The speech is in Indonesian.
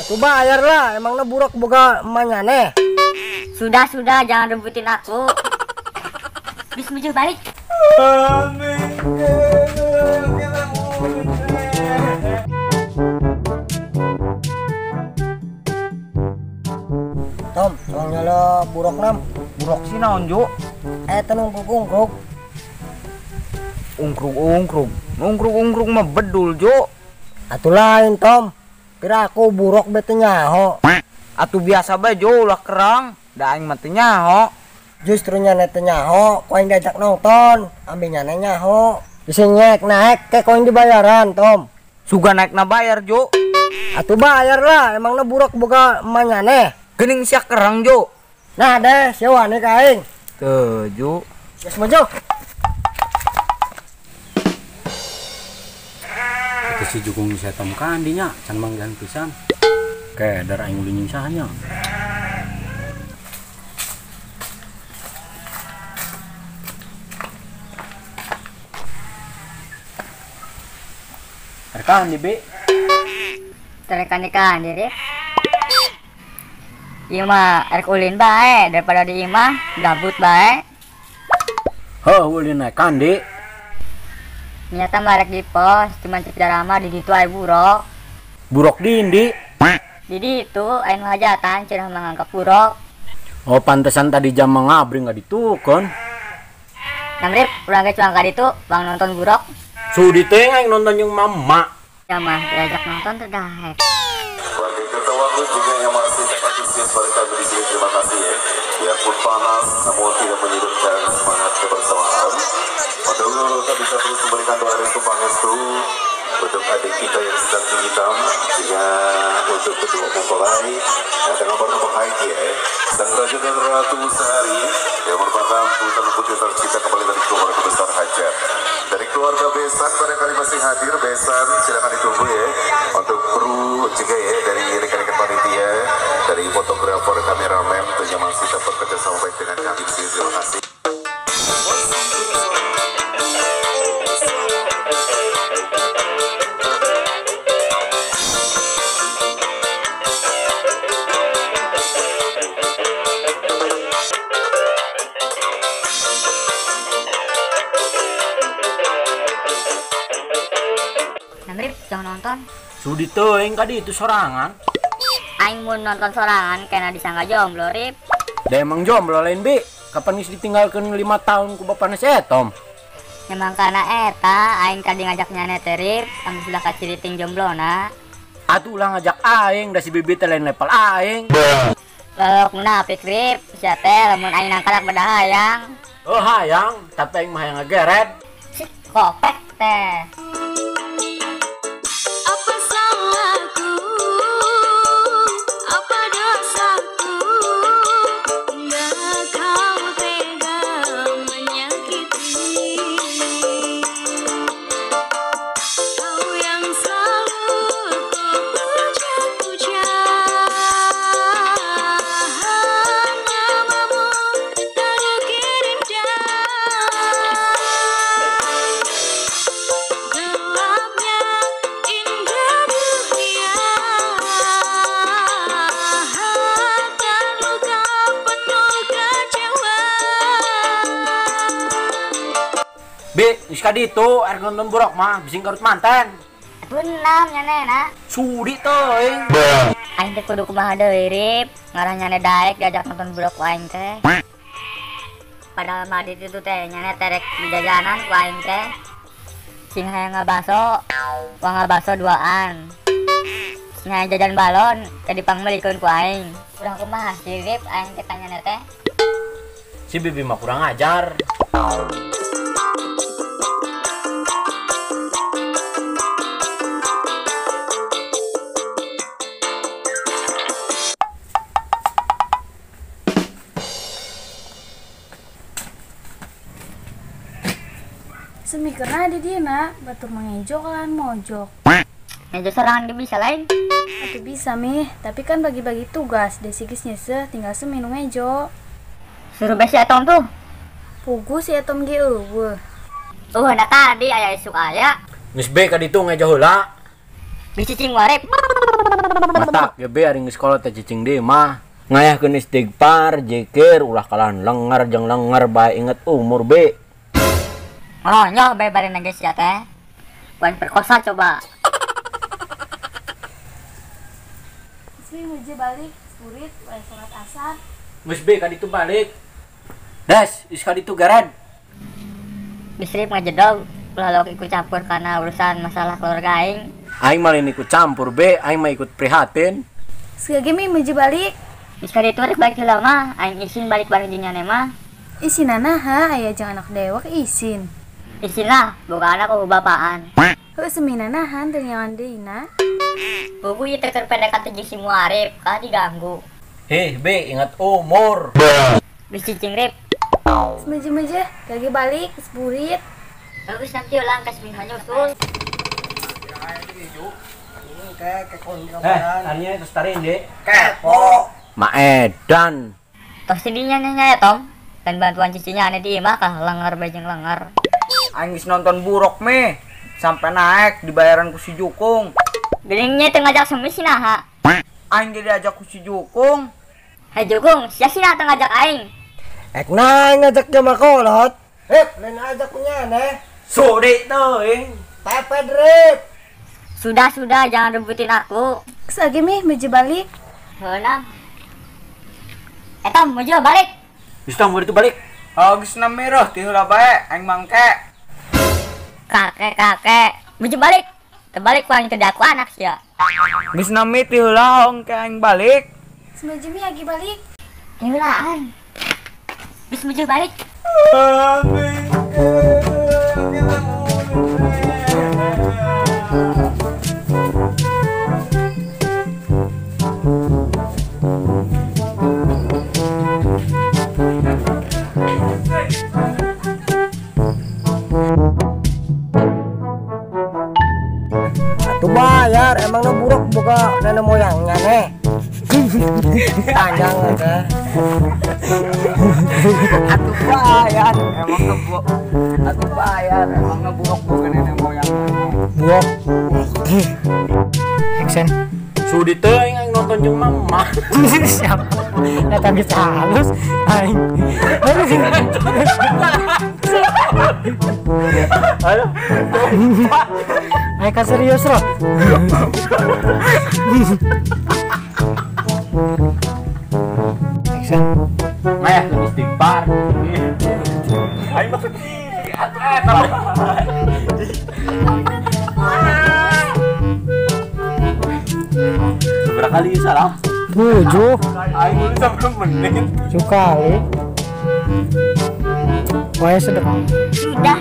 Atuh bayar lah, emangnya buruk boga emaknya nih. Sudah, jangan rebutin aku. Bismillah balik. Tom, soalnya lo buruk nam. Buruk sih naon Jo? Tenung ungkruk. Ungkruk mah bedul Jo. Atuh lain Tom. Kira aku buruk bete nyaho. Atuh biasa bae Jo ulah kerang. Da aing mah teu nyaho. Justru nyana teu nyaho, koing diajak nonton, ambilnya nyaho. Bisa naik kayak koing dibayaran Tom. Suga naik na bayar Jo. Atuh bayar lah, emangnya buruk boga emaknya nih. Geuning sia kerang Jo. Nah deh, sewa nih kaing. Teu Jo. Yes maju. Itu si Jukung saya temukan dinya, can manggihan pisan. Kayak darah aing uli nyisahnya. Rekan di B. Terekan diri. Ieu mah erek ulin bae daripada di imah gabut bae. Heuh ulin naik kandi. Nyata marek di pos, cuman cerita lama di ditu aya buruk. Buruk di indi. Di ditu aya nu hajatan cenah menganggap buruk. Oh pantesan tadi jam ngabri nggak ditukon. Namrip urang ge cuang ka ditu bang nonton buruk. Sudi teh aing nonton jeung mama. Ya mah diajak nonton teh daek. Warga Kertawangun juga yang masih antusias mereka berisik, terima kasih ya. Biarpun panas, namun tidak menyurutkan semangat kebersamaan. Moga-moga bisa terus memberikan doa restu pangestu untuk adik kita yang sedang hitam, juga untuk kedua mempelai dengan berbahagia ya. Sang Raja dan Ratu Sehari yang merupakan putra putri tercinta kembali dari keluarga besar Hajar. Dari keluarga Besan barangkali masih hadir. Besan silakan ditunggu ya untuk kru juga ya, dari rekan-rekan panitia, dari fotografer, kameramen tentunya masih dapat kerjasama baik dengan kami. Terima kasih. Namrip jangan nonton. Sudi teuing kadi itu sorangan. Aing mun nonton sorangan kena disangka jomblo Rip. Da emang jomblo lain Bi. Kapan geus ditinggalkeun 5 tahun ku bapana si Etom. Memang karena eta aing tadi ngajak nyane teh Rip, anu sudah kaciriting jomblona. Atuh ulah ngajak aing da si Bibi teh lain level aing. Lelok munafik Rip, sia teh lamun aing nangkalak beda hayang. Oh hayang, tapi aing mah hayang ngageret. Si kopek teh. Apa salahku? Apa dosaku? Hingga kau tega menyakiti. Kau yang selalu ku puja-puja. Namamu terukir indah. Gelapnya indah dunia, terluka penuh kecewa. Bi, geus kaditu er nonton buruk mah bising karut manten. Beunam nyanena. Sudi teuing. Aing teh kudu kumaha deui Rip, ngarah nyane daek diajak nonton buruk ku aing teh. Padahal mah di ditu teh nyane terek di jajanan ku aing teh. Sing hayang ngabaso, uang ngabaso 2an. Sing hayang jajan balon, teh dipangmelikeun ku aing. Urang kumaha sih Rip, aing teh tanyana teh. Si Bibi mah kurang ajar. Semikerna di dina batur mangejok lan mojok. Ngejo sorangan ge bisa lain. Atuh bisa mih, tapi kan bagi-bagi tugas. Desigis nyeseh tinggal seminu ngejo. Suruh besi atom tuh. Pugu si etom ge eueuh. Nah tadi aya isuk aya. Geus be kaditu ngejo heula. Bisi cing warep. Matak gebe ari geus sekolah teh cicing deui mah. Ngayahkeun istighfar, zikir, ulah kalahan lengar jeung lengar bae inget umur be. Oh, nyoh bebarin guys ya teh. Bukan perkosa coba. Ismi meje balik, surit, mulai sholat asar. Geus be ka ditu balik. Das, is ka ditu garad. Bisrip ngajedog, ulah lo ikut campur karena urusan masalah keluarga aing. Aing mah lain ikut campur be, aing mah ikut prihatin. Sekali mi meje balik. Bisa itu rek balik heula mah, aing izin balik bareng jeung nyane mah. Isin ha, aya jangan anak dewek isin. Izin lah, boga anak ku bapaan. Heuh seminana han teu nyawan deuna. Buku ieu teh keur PDKT jeung si Muarif, ka diganggu. Heh be, ingat umur. Bis cicing rip. Meje-meje, lagi balik, seburit. Bagus nanti ulang ke seminggu nyusul. Kayak koin di kabaran. Hanya terus tarin deh. Kepo. Maedan. Tos tidinya nya ya Tom. Dan bantuan cicinya ane di imah kah lengar bejeng lengar. Aing geus nonton buruk meh. Sampai naik dibayaran ku si Jukung. Gelingnya teu ngajak semis sinaha. Aing jadi ajak ku si Jukung. Hei Jukung, sia sinaha teu ngajak aing. Ekna ngajak jama kolot. Lain ajak punya nih. Sudi teuing. Pepe drip. Sudah, jangan rebutin aku. Sekali mi meje balik. Heuna. Tom, mau juga balik. Bisa mau itu balik. Oh, geus na merah ti heula bae aing mangke. Kakek, mau juga balik. Terbalik ku aing teu aku anak sia. Geus na mi ti heula hong ke aing balik. Meje mi lagi balik. Heulaan. Bis mau juga balik. Atuh bayar, emang lo buruk buka nenek moyangnya nih. Panjang aja. Atuh bayar emang ngeburuk. Atuh bayar emang ngeburuk bukan nenek moyang. Buruk. Action. Sudi teuing aing nonton jeung mama. Siapa? Datang bisa halus. Aing. Ayo. Aing kan serius loh. Action. Maya istighfar. Aing maksud atuh eta. Berapa kali salam? 7 Aing udah sampai menit. kali. Wah, sudah. Sudah.